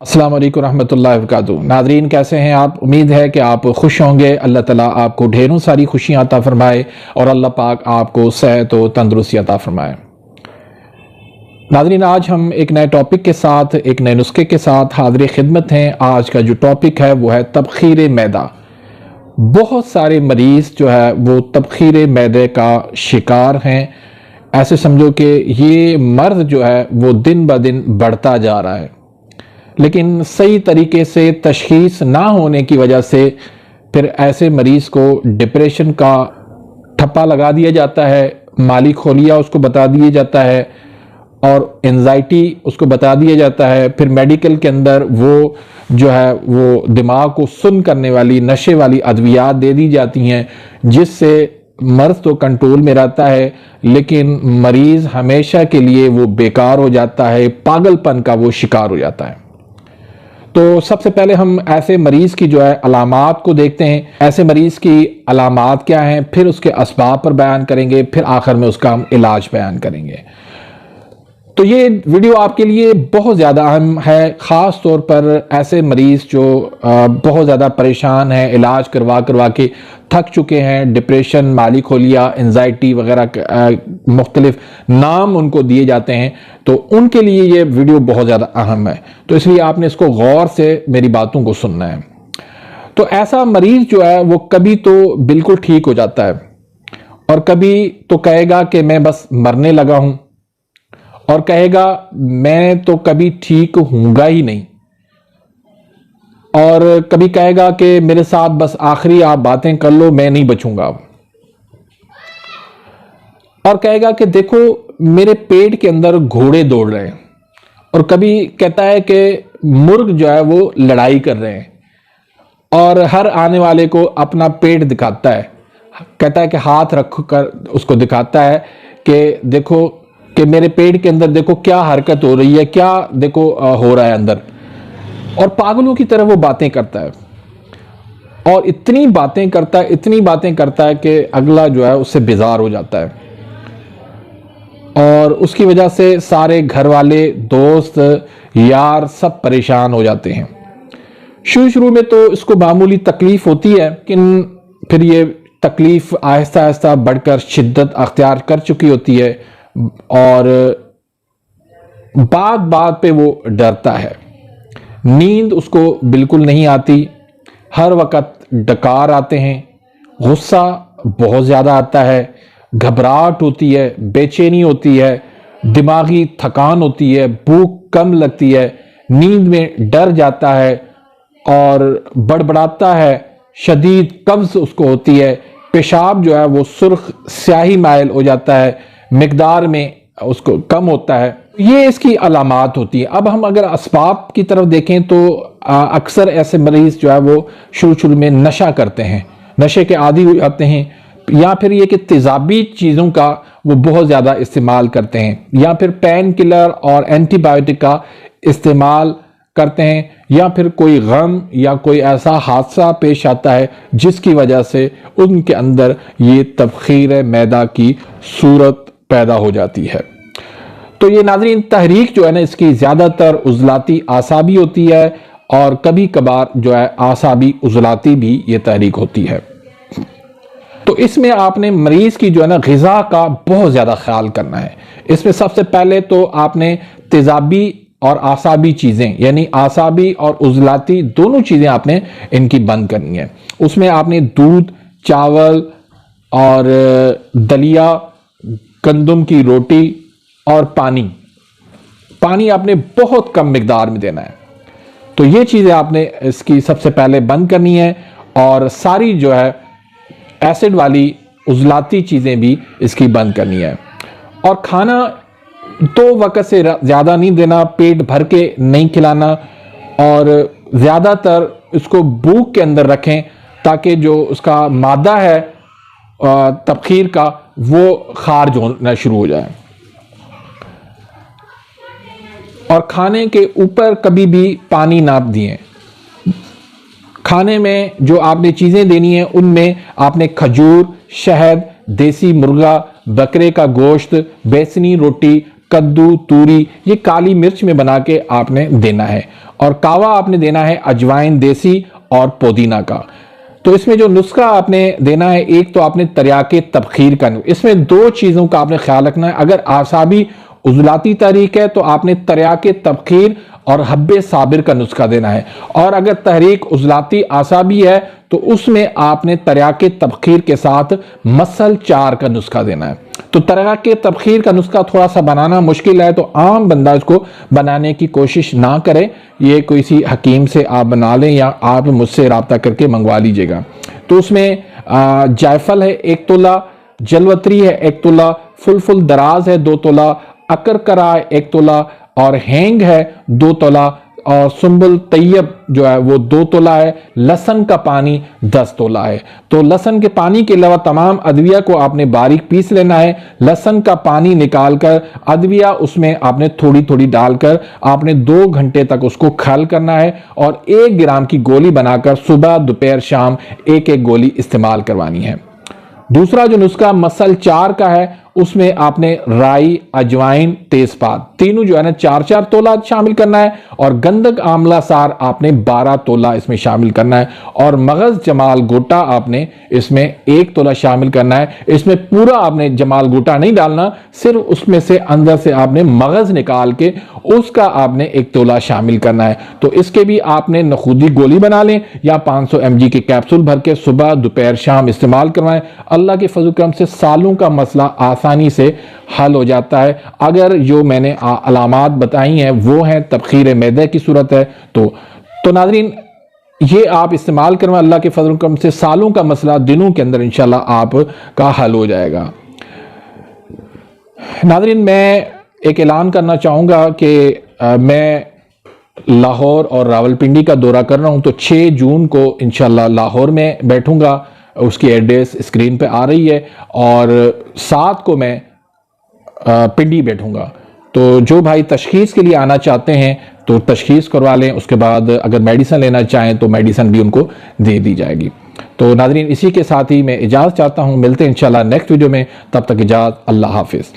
अस्सलाम वालेकुम रहमतुल्लाहि व बरकातुहू। नाज़रीन, कैसे हैं आप? उम्मीद है कि आप खुश होंगे। अल्लाह ताला आपको ढेरों सारी खुशियां अता फरमाए और अल्लाह पाक आपको सेहत और तंदुरुस्ती अता फरमाए। नाज़रीन, आज हम एक नए टॉपिक के साथ, एक नए नुस्खे के साथ हाज़िर खिदमत हैं। आज का जो टॉपिक है वो है तबखीर मैदा। बहुत सारे मरीज़ जो है वो तबखीर मैदे का शिकार हैं। ऐसे समझो कि ये मर्ज़ जो है वो दिन ब दिन बढ़ता जा रहा है, लेकिन सही तरीके से तशख़ीस ना होने की वजह से फिर ऐसे मरीज़ को डिप्रेशन का ठप्पा लगा दिया जाता है, माली खोलिया उसको बता दिया जाता है और एंजाइटी उसको बता दिया जाता है। फिर मेडिकल के अंदर वो जो है वो दिमाग को सुन्न करने वाली, नशे वाली अद्वियात दे दी जाती हैं, जिससे मर्ज तो कंट्रोल में रहता है लेकिन मरीज़ हमेशा के लिए वो बेकार हो जाता है, पागलपन का वो शिकार हो जाता है। तो सबसे पहले हम ऐसे मरीज़ की जो है अलामात को देखते हैं। ऐसे मरीज़ की अलामात क्या हैं, फिर उसके असबाब पर बयान करेंगे, फिर आखिर में उसका हम इलाज बयान करेंगे। तो ये वीडियो आपके लिए बहुत ज़्यादा अहम है, ख़ास तौर पर ऐसे मरीज़ जो बहुत ज़्यादा परेशान हैं, इलाज करवा करवा के थक चुके हैं। डिप्रेशन, माली खोलिया, एंजाइटी वगैरह मुख्तलिफ नाम उनको दिए जाते हैं, तो उनके लिए ये वीडियो बहुत ज़्यादा अहम है। तो इसलिए आपने इसको गौर से मेरी बातों को सुनना है। तो ऐसा मरीज़ जो है वो कभी तो बिल्कुल ठीक हो जाता है और कभी तो कहेगा कि मैं बस मरने लगा हूं, और कहेगा मैं तो कभी ठीक होऊंगा ही नहीं, और कभी कहेगा कि मेरे साथ बस आखिरी आप बातें कर लो, मैं नहीं बचूंगा। और कहेगा कि देखो मेरे पेट के अंदर घोड़े दौड़ रहे हैं, और कभी कहता है कि मुर्ग जो है वो लड़ाई कर रहे हैं, और हर आने वाले को अपना पेट दिखाता है, कहता है कि हाथ रख कर उसको दिखाता है कि देखो कि मेरे पेट के अंदर देखो क्या हरकत हो रही है, क्या देखो हो रहा है अंदर। और पागलों की तरह वो बातें करता है, और इतनी बातें करता है कि अगला जो है उससे बेजार हो जाता है, और उसकी वजह से सारे घर वाले, दोस्त, यार सब परेशान हो जाते हैं। शुरू में तो इसको मामूली तकलीफ होती है, लेकिन फिर ये तकलीफ आहिस्ता आहिस्ता बढ़कर शिद्दत अख्तियार कर चुकी होती है, और बात पे वो डरता है। नींद उसको बिल्कुल नहीं आती, हर वक्त डकार आते हैं, गुस्सा बहुत ज़्यादा आता है, घबराहट होती है, बेचैनी होती है, दिमागी थकान होती है, भूख कम लगती है, नींद में डर जाता है और बड़बड़ाता है, शदीद कब्ज़ उसको होती है, पेशाब जो है वो सुर्ख स्याही माइल हो जाता है, मिकदार में उसको कम होता है। ये इसकी अलामात होती है। अब हम अगर असबाब की तरफ देखें तो अक्सर ऐसे मरीज जो है वो शुरू में नशा करते हैं, नशे के आदी हो जाते हैं, या फिर ये कि तेजाबी चीज़ों का वो बहुत ज़्यादा इस्तेमाल करते हैं, या फिर पेन किलर और एंटीबायोटिक का इस्तेमाल करते हैं, या फिर कोई गम या कोई ऐसा हादसा पेश आता है जिसकी वजह से उनके अंदर ये तबखीर मैदा की सूरत पैदा हो जाती है। तो ये नाज़रीन तहरीक जो है ना, इसकी ज़्यादातर उज़लाती आसाबी होती है, और कभी कभार जो है आसाबी उज़लाती भी ये तहरीक होती है। तो इसमें आपने मरीज़ की जो है ना ग़िज़ा का बहुत ज़्यादा ख्याल करना है। इसमें सबसे पहले तो आपने तेज़ाबी और आसाबी चीज़ें, यानी आसाबी और उज़लाती दोनों चीज़ें आपने इनकी बंद करनी है। उसमें आपने दूध, चावल और दलिया, गंदम की रोटी और पानी आपने बहुत कम मिकदार में देना है। तो ये चीज़ें आपने इसकी सबसे पहले बंद करनी है, और सारी जो है एसिड वाली उज़लाती चीज़ें भी इसकी बंद करनी है। और खाना 2 वक्त से ज़्यादा नहीं देना, पेट भर के नहीं खिलाना, और ज़्यादातर इसको भूख के अंदर रखें ताकि जो उसका मादा है तबखीर का वो खारिज होना शुरू हो जाए। और खाने के ऊपर कभी भी पानी ना दिए। खाने में जो आपने चीज़ें देनी है उनमें आपने खजूर, शहद, देसी मुर्गा, बकरे का गोश्त, बेसनी रोटी, कद्दू, तूरी, ये काली मिर्च में बना के आपने देना है। और कावा आपने देना है अजवाइन देसी और पुदीना का। तो इसमें जो नुस्खा आपने देना है, एक तो आपने तरियाके तबखीर का, इसमें दो चीज़ों का आपने ख्याल रखना है। अगर आसाबी उजलाती तहरीक है तो आपने तरियाके तबखीर और हब्बे साबिर का नुस्खा देना है, और अगर तहरीक उजलाती आसाबी है तो उसमें आपने तरियाके तबखीर के साथ मसल चार का नुस्खा देना है। तो तरियाके तबखीर का नुस्खा थोड़ा सा बनाना मुश्किल है, तो आम बंदा इसको बनाने की कोशिश ना करे, ये किसी हकीम से आप बना लें या आप मुझसे रब्ता करके मंगवा लीजिएगा। तो उसमें जायफल है 1 तोला, जलवतरी है 1 तोला, फुल दराज है 2 तोला, अकरकरा 1 तोला, और हैंग है 2 तोला, और सुंबुल तैयब जो है वो 2 तोला है। लहसुन का पानी 10 तोला है। तो लहसुन के पानी के अलावा तमाम अदविया को आपने बारीक पीस लेना है। लहसुन का पानी निकालकर अदविया उसमें आपने थोड़ी थोड़ी डालकर आपने 2 घंटे तक उसको खल करना है, और 1 ग्राम की गोली बनाकर सुबह दोपहर शाम 1-1 गोली इस्तेमाल करवानी है। दूसरा जो नुस्खा मसल चार का है, उसमें आपने राई, अजवाइन, तेजपात तीनों जो है ना 4-4 तोला शामिल करना है, और गंधक आंवला सार आपने 12 तोला इसमें शामिल करना है, और मगज जमाल गोटा आपने इसमें 1 तोला शामिल करना है। इसमें पूरा आपने जमाल गोटा नहीं डालना, सिर्फ उसमें से अंदर से आपने मगज निकाल के उसका आपने 1 तोला शामिल करना है। तो इसके भी आपने नखूदी गोली बना लें या 500 mg के कैप्सूल भर के सुबह दोपहर शाम इस्तेमाल करवाएं। अल्लाह के फजल करम से सालों का मसला आसानी से हल हो जाता है। अगर जो मैंने अलामात बताई हैं वो हैं तबखीर मैदे की सूरत है, तो नाज़रीन ये आप इस्तेमाल करवाएं। अल्लाह के फजल करम से सालों का मसला दिनों के अंदर इंशाल्लाह आपका हल हो जाएगा। नाज़रीन मैं एक ऐलान करना चाहूँगा कि मैं लाहौर और रावलपिंडी का दौरा कर रहा हूँ, तो 6 जून को इंशाल्लाह लाहौर में बैठूँगा, उसकी एड्रेस स्क्रीन पे आ रही है, और 7 को मैं पिंडी बैठूँगा। तो जो भाई तशखीस के लिए आना चाहते हैं तो तशखीस करवा लें, उसके बाद अगर मेडिसिन लेना चाहें तो मेडिसिन भी उनको दे दी जाएगी। तो नाज़रीन इसी के साथ ही मैं इजाज़त चाहता हूँ, मिलते हैं इंशाल्लाह नेक्स्ट वीडियो में, तब तक इजाज़त, अल्लाह हाफिज़।